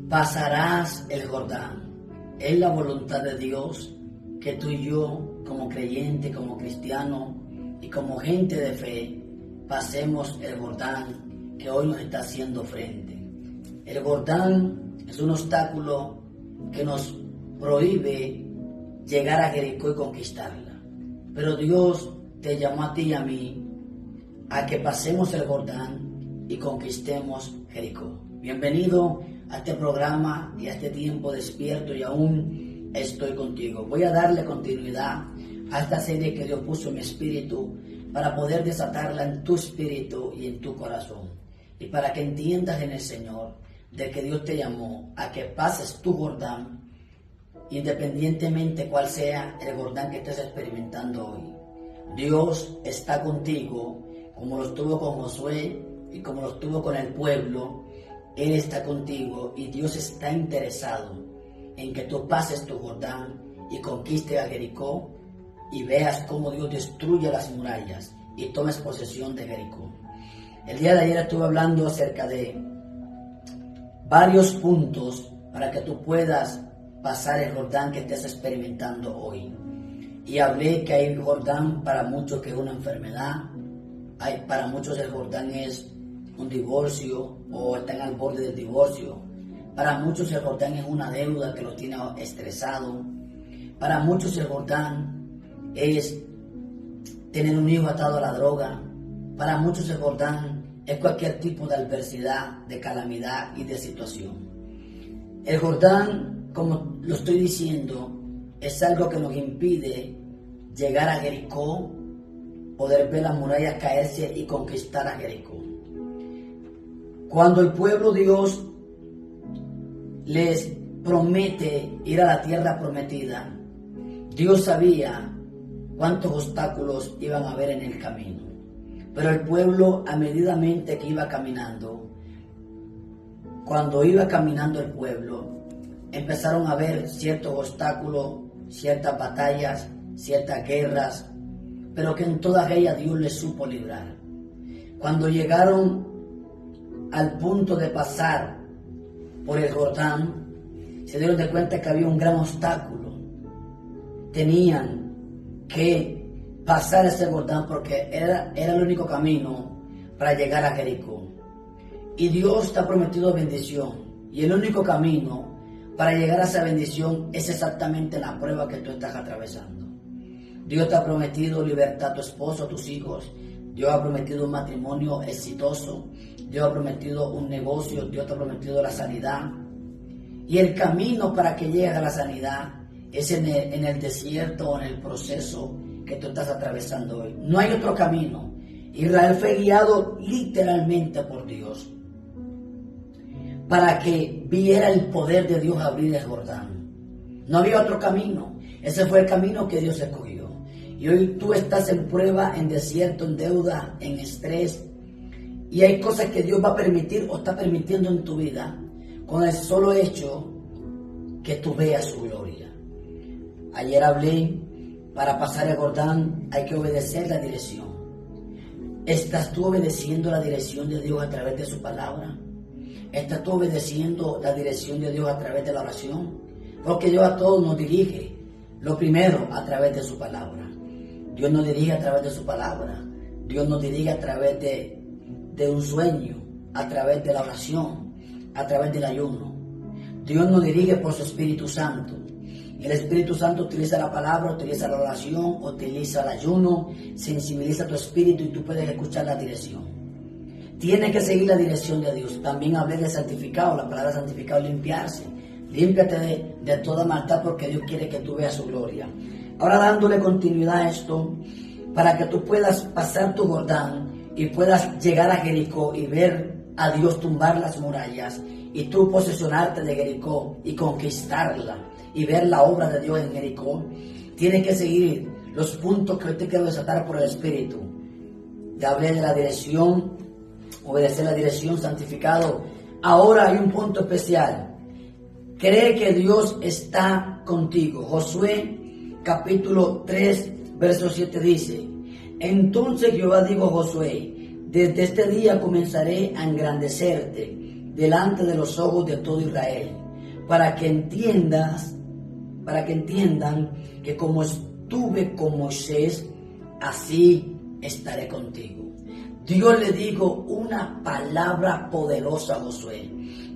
pasarás el Jordán. Es la voluntad de Dios que tú y yo, como creyente, como cristiano y como gente de fe, pasemos el Jordán que hoy nos está haciendo frente. El Jordán es un obstáculo que nos prohíbe llegar a Jericó y conquistarla. Pero Dios te llamó a ti y a mí a que pasemos el Jordán y conquistemos Jericó. Bienvenido a este programa y a este tiempo despierto y aún estoy contigo. Voy a darle continuidad a esta serie que Dios puso en mi espíritu para poder desatarla en tu espíritu y en tu corazón. Y para que entiendas en el Señor de que Dios te llamó a que pases tu Jordán, independientemente cuál sea el Jordán que estés experimentando hoy. Dios está contigo, como lo estuvo con Josué y como lo estuvo con el pueblo. Él está contigo y Dios está interesado en que tú pases tu Jordán y conquistes a Jericó y veas cómo Dios destruye las murallas y tomes posesión de Jericó. El día de ayer estuve hablando acerca de varios puntos para que tú puedas pasar el Jordán que estés experimentando hoy. Y hablé que hay Jordán para muchos que es una enfermedad, para muchos el Jordán es un divorcio o están al borde del divorcio. Para muchos el Jordán es una deuda que los tiene estresado. Para muchos el Jordán es tener un hijo atado a la droga. Para muchos el Jordán es cualquier tipo de adversidad, de calamidad y de situación. El Jordán, como lo estoy diciendo, es algo que nos impide llegar a Jericó, poder ver las murallas caerse y conquistar a Jericó. Cuando el pueblo Dios les promete ir a la tierra prometida, Dios sabía cuántos obstáculos iban a haber en el camino. Pero el pueblo, a medidamente que iba caminando, cuando iba caminando el pueblo, empezaron a haber ciertos obstáculos, ciertas batallas, ciertas guerras, pero que en todas ellas Dios les supo librar. Cuando llegaron al punto de pasar por el Jordán, se dieron de cuenta que había un gran obstáculo. Tenían que pasar ese Jordán porque era el único camino para llegar a Jericó. Y Dios te ha prometido bendición. Y el único camino para llegar a esa bendición es exactamente la prueba que tú estás atravesando. Dios te ha prometido libertad a tu esposo, a tus hijos. Dios ha prometido un matrimonio exitoso. Dios ha prometido un negocio. Dios te ha prometido la sanidad. Y el camino para que llegues a la sanidad es en el desierto o en el proceso que tú estás atravesando hoy. No hay otro camino. Israel fue guiado literalmente por Dios para que viera el poder de Dios abrir el Jordán. No había otro camino. Ese fue el camino que Dios escogió. Y hoy tú estás en prueba, en desierto, en deuda, en estrés. Y hay cosas que Dios va a permitir o está permitiendo en tu vida con el solo hecho que tú veas su gloria. Ayer hablé, para pasar el Jordán hay que obedecer la dirección. ¿Estás tú obedeciendo la dirección de Dios a través de su palabra? ¿Estás tú obedeciendo la dirección de Dios a través de la oración? Porque Dios a todos nos dirige. Lo primero, a través de su palabra. Dios nos dirige a través de su palabra. Dios nos dirige a través de un sueño, a través de la oración, a través del ayuno. Dios nos dirige por su Espíritu Santo. El Espíritu Santo utiliza la palabra, utiliza la oración, utiliza el ayuno, sensibiliza tu espíritu y tú puedes escuchar la dirección. Tienes que seguir la dirección de Dios. También hablé de santificado, la palabra santificado es limpiarse. Límpiate de toda maldad porque Dios quiere que tú veas su gloria. Ahora dándole continuidad a esto, para que tú puedas pasar tu Jordán y puedas llegar a Jericó y ver a Dios tumbar las murallas y tú posesionarte de Jericó y conquistarla y ver la obra de Dios en Jericó, tienes que seguir los puntos que hoy te quiero desatar por el Espíritu. Ya hablé de la dirección, obedecer la dirección, santificado. Ahora hay un punto especial. Cree que Dios está contigo. Josué capítulo 3 verso 7 dice: entonces Jehová dijo a Josué: desde este día comenzaré a engrandecerte, delante de los ojos de todo Israel, para que entiendan que como estuve con Moisés, así estaré contigo. Dios le dijo una palabra poderosa a Josué: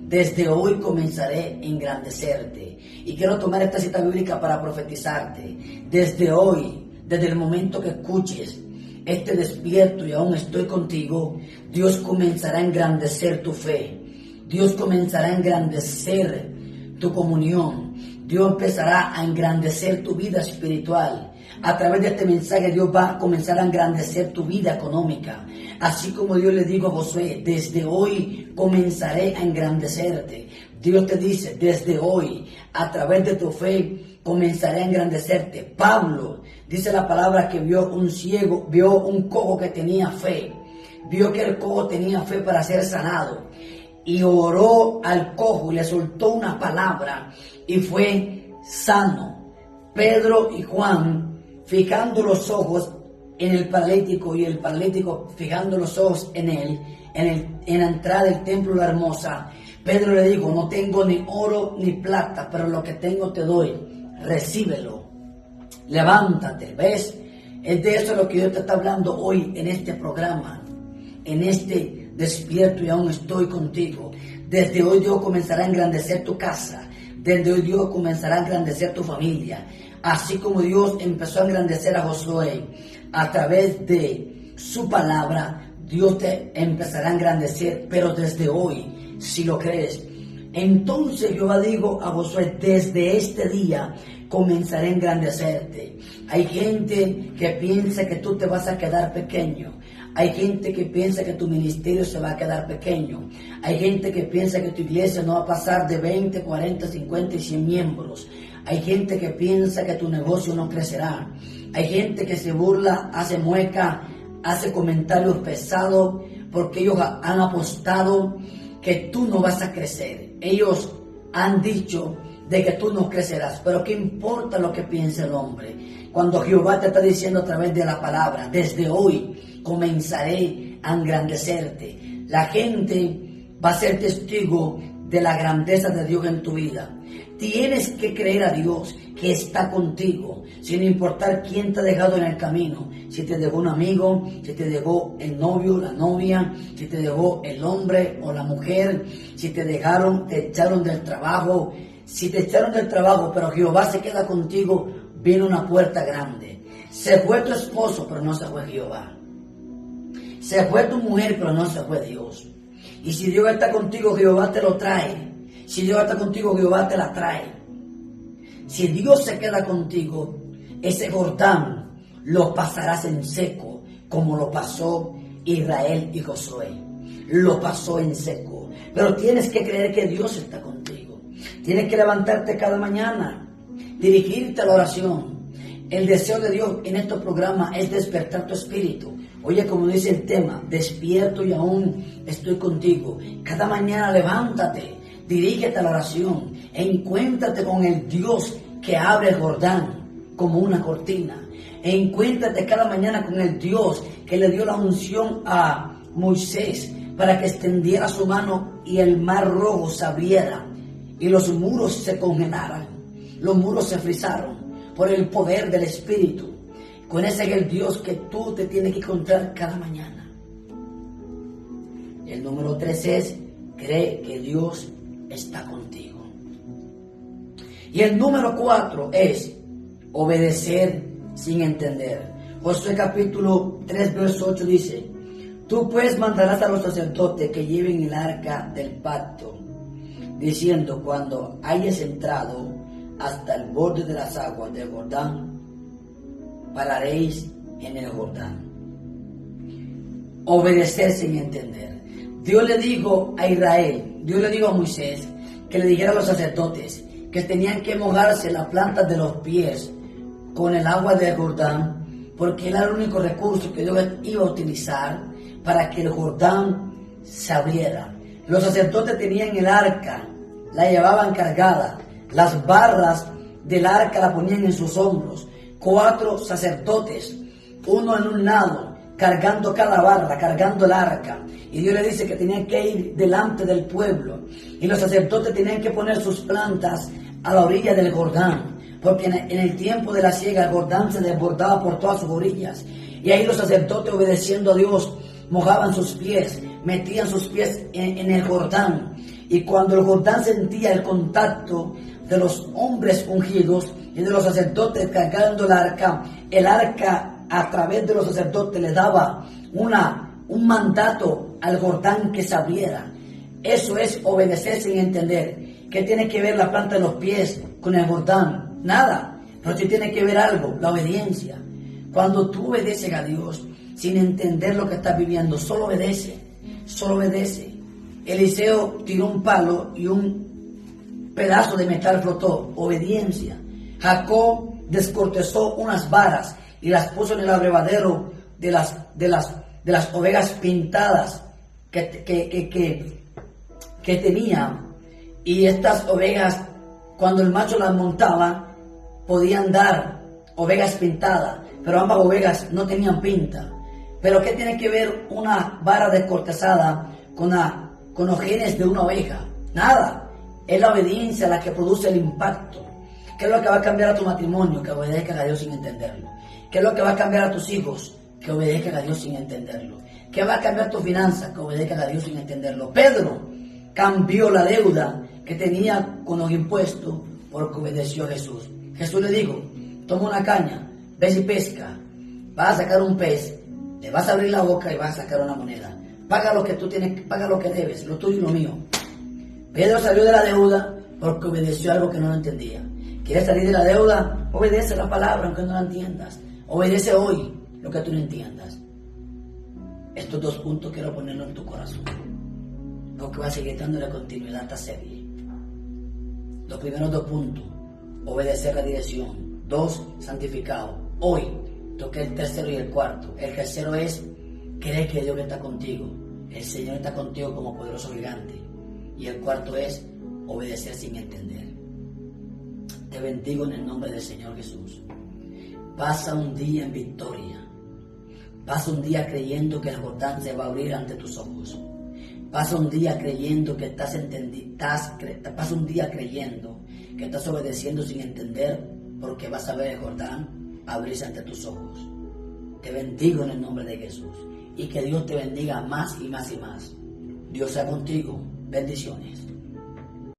desde hoy comenzaré a engrandecerte. Y quiero tomar esta cita bíblica para profetizarte. Desde hoy, desde el momento que escuches este despierto y aún estoy contigo, Dios comenzará a engrandecer tu fe. Dios comenzará a engrandecer tu comunión. Dios empezará a engrandecer tu vida espiritual. A través de este mensaje Dios va a comenzar a engrandecer tu vida económica. Así como Dios le dijo a Josué: desde hoy comenzaré a engrandecerte. Dios te dice: desde hoy, a través de tu fe, comenzaré a engrandecerte. Pablo dice la palabra que vio un ciego, vio un cojo que tenía fe. Vio que el cojo tenía fe para ser sanado. Y oró al cojo y le soltó una palabra y fue sano. Pedro y Juan, fijando los ojos en el paralítico y el paralítico fijando los ojos en él, en la entrada del templo La Hermosa, Pedro le dijo: no tengo ni oro ni plata, pero lo que tengo te doy, recíbelo, levántate. ¿Ves? Es de eso lo que Dios te está hablando hoy en este programa, en este despierto y aún estoy contigo. Desde hoy Dios comenzará a engrandecer tu casa. Desde hoy Dios comenzará a engrandecer tu familia. Así como Dios empezó a engrandecer a Josué a través de su palabra, Dios te empezará a engrandecer, pero desde hoy, si lo crees. Entonces yo digo a Josué: desde este día comenzaré a engrandecerte. Hay gente que piensa que tú te vas a quedar pequeño. Hay gente que piensa que tu ministerio se va a quedar pequeño. Hay gente que piensa que tu iglesia no va a pasar de 20, 40, 50 y 100 miembros. Hay gente que piensa que tu negocio no crecerá. Hay gente que se burla, hace mueca, hace comentarios pesados porque ellos han apostado que tú no vas a crecer. Ellos han dicho de que tú no crecerás, pero ¿qué importa lo que piense el hombre? Cuando Jehová te está diciendo a través de la palabra: desde hoy comenzaré a engrandecerte. La gente va a ser testigo de la grandeza de Dios en tu vida. Tienes que creer a Dios que está contigo, sin importar quién te ha dejado en el camino. Si te dejó un amigo, si te dejó el novio, la novia, si te dejó el hombre o la mujer, si te dejaron, te echaron del trabajo. Si te echaron del trabajo, pero Jehová se queda contigo, viene una puerta grande. Se fue tu esposo, pero no se fue Jehová. Se fue tu mujer, pero no se fue Dios. Y si Dios está contigo, Jehová te lo trae. Si Dios está contigo, Jehová te la trae. Si Dios se queda contigo, ese Jordán lo pasarás en seco, como lo pasó Israel y Josué. Lo pasó en seco. Pero tienes que creer que Dios está contigo. Tienes que levantarte cada mañana, dirigirte a la oración. El deseo de Dios en estos programas es despertar tu espíritu. Oye, como dice el tema: despierto y aún estoy contigo. Cada mañana levántate, dirígete a la oración, encuéntrate con el Dios que abre el Jordán como una cortina. Encuéntrate cada mañana con el Dios que le dio la unción a Moisés para que extendiera su mano y el mar rojo se abriera y los muros se congelaran. Los muros se frizaron por el poder del Espíritu. Con ese es el Dios que tú te tienes que encontrar cada mañana. El número 3 es: cree que Dios está contigo. Y el número 4 es obedecer sin entender. Josué capítulo 3 verso 8 dice: tú pues mandarás a los sacerdotes que lleven el arca del pacto, diciendo: cuando hayas entrado hasta el borde de las aguas del Jordán, pararéis en el Jordán. Obedecer sin entender. Dios le dijo a Israel, Dios le dijo a Moisés que le dijera a los sacerdotes que tenían que mojarse las plantas de los pies con el agua del Jordán, porque era el único recurso que Dios iba a utilizar para que el Jordán se abriera. Los sacerdotes tenían el arca, la llevaban cargada, las barras del arca la ponían en sus hombros. 4 sacerdotes, uno en un lado, cargando cada barra, cargando el arca. Y Dios le dice que tenían que ir delante del pueblo. Y los sacerdotes tenían que poner sus plantas a la orilla del Jordán. Porque en el tiempo de la siega el Jordán se desbordaba por todas sus orillas. Y ahí los sacerdotes, obedeciendo a Dios, mojaban sus pies, metían sus pies en el Jordán. Y cuando el Jordán sentía el contacto de los hombres ungidos y de los sacerdotes cargando el arca a través de los sacerdotes le daba un mandato al Jordán que se abriera. Eso es obedecer sin entender. ¿Qué tiene que ver la planta de los pies con el Jordán? Nada. Pero sí tiene que ver algo, la obediencia. Cuando tú obedeces a Dios sin entender lo que estás viviendo, solo obedece, solo obedece. Eliseo tiró un palo y un pedazo de metal flotó, obediencia. Jacob descortezó unas varas y las puso en el abrevadero de las ovejas pintadas que tenía. Y estas ovejas, cuando el macho las montaba, podían dar ovejas pintadas, pero ambas ovejas no tenían pinta. Pero ¿qué tiene que ver una vara descortezada con los genes de una oveja? Nada. Es la obediencia la que produce el impacto. ¿Qué es lo que va a cambiar a tu matrimonio? Que obedezcan a Dios sin entenderlo. ¿Qué es lo que va a cambiar a tus hijos? Que obedezcan a Dios sin entenderlo. ¿Qué va a cambiar tu finanza? Que obedezcan a Dios sin entenderlo. Pedro cambió la deuda que tenía con los impuestos porque obedeció a Jesús. Jesús le dijo, toma una caña, ves y pesca, vas a sacar un pez, le vas a abrir la boca y vas a sacar una moneda. Paga lo que tú tienes, paga lo que debes, lo tuyo y lo mío. Pedro salió de la deuda porque obedeció algo que no lo entendía. ¿Quieres salir de la deuda? Obedece la palabra aunque no la entiendas. Obedece hoy lo que tú no entiendas. Estos 2 puntos quiero ponerlos en tu corazón, porque va a seguir dándole continuidad a esta serie. Los primeros 2 puntos, obedecer la dirección. 2, santificado. Hoy toqué el tercero y el cuarto. El tercero es creer que Dios está contigo. El Señor está contigo como poderoso gigante. Y el cuarto es obedecer sin entender. Te bendigo en el nombre del Señor Jesús. Pasa un día en victoria. Pasa un día creyendo que el Jordán se va a abrir ante tus ojos. Pasa un día creyendo que pasa un día creyendo que estás obedeciendo sin entender, porque vas a ver el Jordán abrirse ante tus ojos. Te bendigo en el nombre de Jesús. Y que Dios te bendiga más y más y más. Dios sea contigo. Bendiciones.